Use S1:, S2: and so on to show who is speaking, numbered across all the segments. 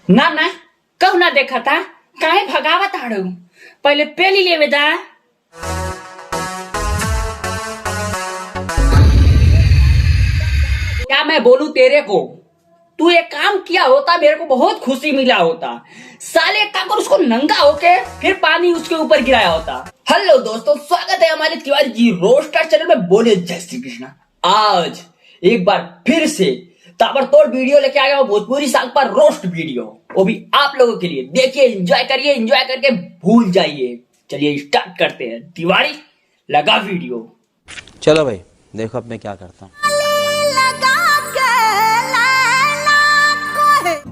S1: ना ना कहू ना देखा था काहे भगावत आड़ू पहले पेली लेवे दा। क्या मैं बोलूं तेरे को, तू एक काम किया होता मेरे को बहुत खुशी मिला होता। साले का कर उसको नंगा होके फिर पानी उसके ऊपर गिराया होता। हेलो दोस्तों, स्वागत है हमारे तिवारी जी रोस्टर चैनल में। बोले जय श्री कृष्ण। आज एक बार फिर से ताबड़तोड़ वीडियो लेके आ गया हूं, भोजपुरी साल पर रोस्ट वीडियो, वो भी आप लोगों के लिए। देखिए, एंजॉय करिए, एंजॉय करके भूल जाइए। चलिए स्टार्ट करते हैं। तिवारी लगा वीडियो।
S2: चलो भाई देखो अब मैं क्या करता हूँ।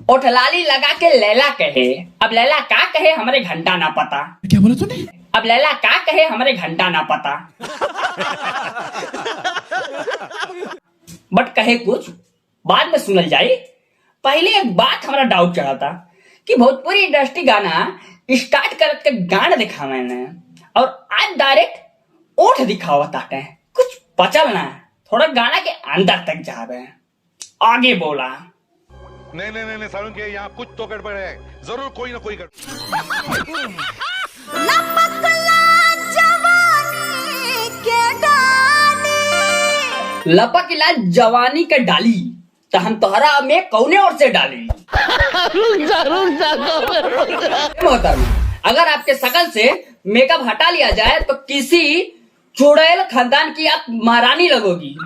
S1: ओठलाली लगा के लैला कहे, अब लैला का कहे हमारे घंटा ना पता।
S3: क्या बोला तूने?
S1: अब लैला का कहे हमारे घंटा ना पता। बट कहे कुछ बाद में सुनल जाए। पहले एक बात हमारा डाउट चढ़ा था कि भोजपुरी इंडस्ट्री गाना स्टार्ट करत के गाना दिखा मैंने, और आज डायरेक्ट ओठ दिखावा ताटे। कुछ बचल ना, थोड़ा गाना के अंदर तक जावे। आगे बोला,
S4: नहीं सारुण के यहाँ कुछ तो गड़बड़ है, जरूर कोई ना कोई
S1: लपकला जवानी के डाली तो हम तोहरा में कौने और से डाली। अगर आपके शकल से मेकअप हटा लिया जाए तो किसी चुड़ैल खानदान की आप महारानी लगोगी।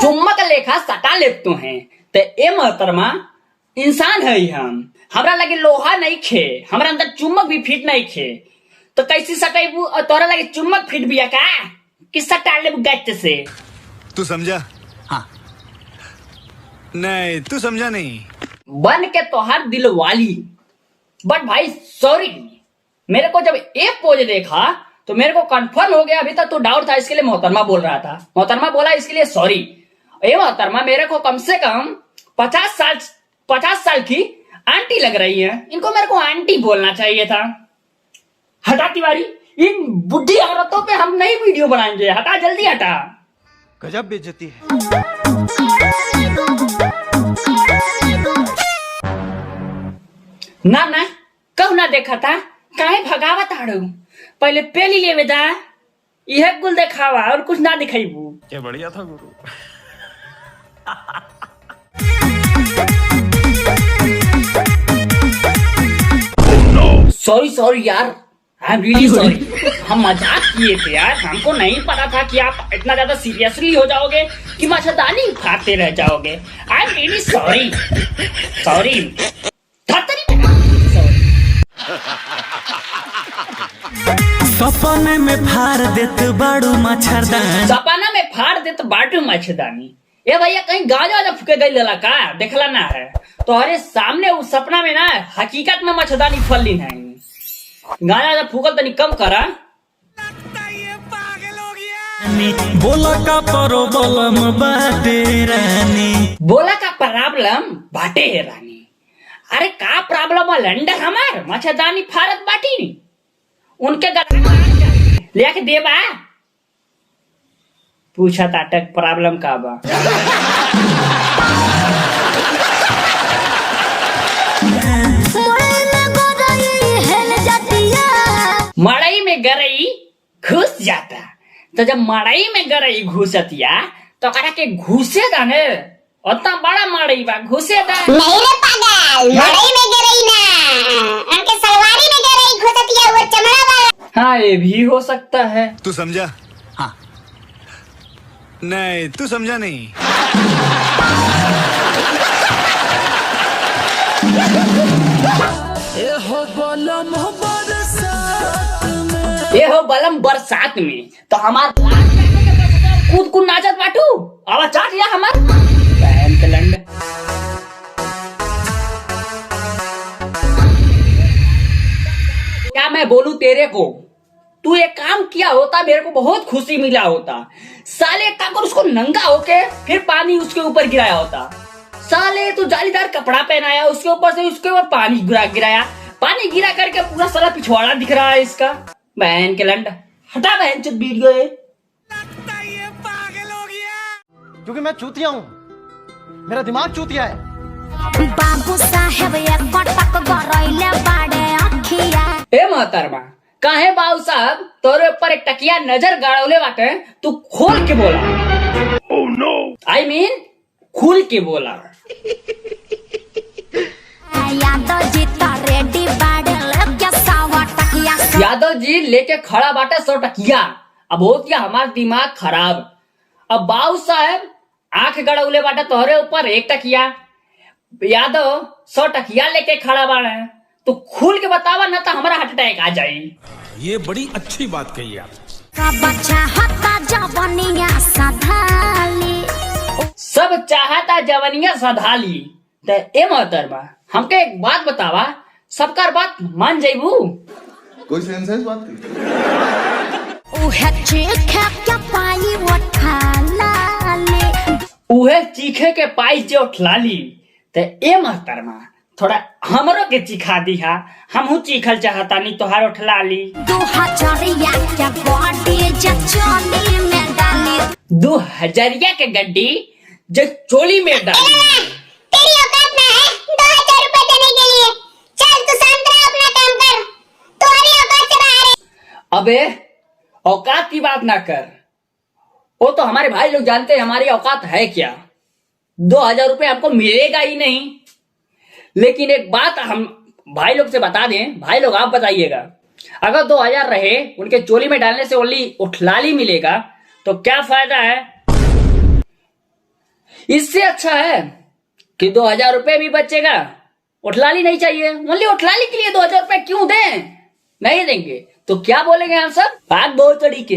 S1: चुम्बक लेखा सटा लेते हैं तो ए मोहतरमा इंसान है ही हम। हमरा लगे लोहा नहीं खे, हमरा अंदर चुम्बक भी फिट नहीं खे, तो कैसी सटाइबू? और तोरा लगे चुम्बक फिट बिया का कि सटा ले गट से?
S4: तू समझा? हाँ नहीं तू समझा नहीं।
S1: बन के तोहर दिल वाली। बट भाई सॉरी, मेरे को जब एक पोज देखा तो मेरे को कंफर्म हो गया। अभी तक तो डाउट था, इसके लिए मोहतरमा बोल रहा था। मोहतरमा बोला इसके लिए सॉरी। ए मोहतरमा, मेरे को कम से कम 50 साल की आंटी लग रही है। इनको मेरे को आंटी बोलना चाहिए था। हटा तिवारी, इन बुढ़ी औरतों पे हम नई वीडियो बनाएंगे। हटा, जल्दी हटा।
S4: गजब बेइज्जती है।
S1: ना ना कहू ना देखा था काहे भगावत आड़ू पहले पेली लेवे दा। यह कुल दिखावा और कुछ ना दिखाईबू।
S4: क्या बढ़िया था गुरु।
S1: सॉरी यार, आई एम रियली सॉरी। हम मजाक किए थे यार, हमको नहीं पता था कि आप इतना ज्यादा सीरियसली हो जाओगे कि मच्छरदानी फाड़ते रह जाओगे। I am really sorry.
S5: सपने में फाड़ देत बाड़ू मच्छरदानी।
S1: सपना में फाड़ देत बाटू मच्छरदानी। ए भैया, कहीं गाजा फूके गई लला का देखला ना है? तो अरे सामने उस सपना में ना हकीकत में मच्छरदानी फल है। गाजा फूकल तनी कम करा।
S5: बोला का प्रॉब्लम बाटे रानी।
S1: बोला का प्रॉब्लम बाटे है रानी। अरे का प्रॉब्लम है लंडर हमार मच्छरदानी फारत बाटी नी। उनके लेके देबा। पूछा ताटक प्रॉब्लम का बा। मड़ई में गरई घुस जाता, तो जब मड़ई में गरई घुसतिया तो करा के घुसे दाने। उतना बड़ा मड़ई बा, घुसे दा
S6: नहीं रे पागल, मड़ई में गरई ना, उनके सलवारी में गरई घुसतिया, वो चमड़ा बा।
S1: हाँ, ये भी हो सकता है।
S4: तू समझा? हाँ नहीं तू समझा नहीं।
S1: ये हो बलम बरसात में तो हमार कूद नाचत बाटू। आवाज चाट या हमार बहन के लंड। क्या मैं बोलूं तेरे को, तू एक काम किया होता मेरे को बहुत खुशी मिला होता। साले का कर उसको नंगा होके फिर पानी उसके ऊपर गिराया होता। साले तू जालीदार कपड़ा पहनाया, उसके ऊपर से उसके ऊपर पानी गिराया, पानी गिरा करके पूरा साला पिछवाड़ा दिख रहा है इसका। बहन के लंड, हटा बहन चुप वीडियो है।
S3: क्योंकि मैं चूतिया हूँ, मेरा दिमाग चूतिया है।
S7: बाबू साहेब एक पटक गरैले बाड़े अखिया।
S1: ए मोहतरमा, काहे बाबू साहब तोरे ऊपर एक टकिया नजर गाड़ौले बाटे, तू खोल के बोला। ओह नो, आई मीन खुल के बोला।
S7: यादव जी तो रेडी बाड़े लेके सावा टकिया।
S1: यादव जी लेके खड़ा बाटे 100 टकिया। अब हो गया हमारा दिमाग खराब। अब बाबू साहब आंख गड़ौले बाटे तोहरे ऊपर 1 टकिया, यादव 100 टकिया लेके खड़ा बाड़े, तो खुल के बतावा ना तो हमारा हार्ट अटैक आ जाए।
S8: ये बड़ी अच्छी बात कही आप।
S7: का बच्चा हता जवनिया सधाली।
S1: सब चाहता जवनिया सधाली। तो ए मोहतरमा, हमके एक बात बतावा, सबका बात मान जाइबू?
S9: कोई सेंस है इस बात की?
S7: उहे चीखे के पाई उठालाली।
S1: उहे चीखे के पाई जो उठलाली। तो ए मोहतरमा, थोड़ा हमरो के चिखा दिहा, हमहू चीखल चाहता नहीं तोहार उठलाली।
S7: 2000 के बॉडी जचोली में डाली।
S1: 2000 के गड्डी जो चोली में डाली।
S6: तेरी औकात ना है 2000 रुपए देने के लिए। चल तू शांत रह, अपना काम कर, तुम्हारी औकात से बाहर है।
S1: अबे औकात की बात ना कर, वो तो हमारे भाई लोग जानते हैं हमारी औकात है क्या। 2000 रुपए हमको मिलेगा ही नहीं। लेकिन एक बात हम भाई लोग से बता दें, भाई लोग आप बताइएगा, अगर 2000 रहे उनके चोली में डालने से ओनली उठलाली मिलेगा तो क्या फायदा है? इससे अच्छा है कि 2000 रुपए भी बचेगा, उठलाली नहीं चाहिए। ओनली उठलाली के लिए 2000 रुपए क्यों दें? नहीं देंगे तो क्या बोलेंगे हम सब? बात बहुत तरीके।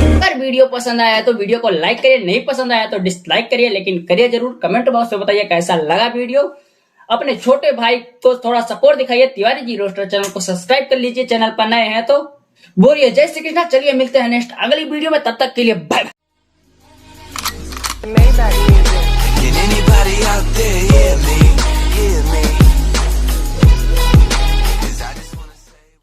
S1: अगर वीडियो पसंद आया तो वीडियो को लाइक करिए, नहीं पसंद आया तो डिसलाइक करिए, लेकिन करिए जरूर। कमेंट बॉक्स में बताइए कैसा लगा वीडियो। अपने छोटे भाई को थोड़ा सपोर्ट दिखाइए। तिवारी जी रोस्टर चैनल को सब्सक्राइब कर लीजिए, चैनल पर नए हैं तो। बोलिए जय श्री कृष्णा। चलिए मिलते हैं नेक्स्ट अगली वीडियो में, तब तक के लिए bye.
S10: Can anybody out there hear me? Hear me?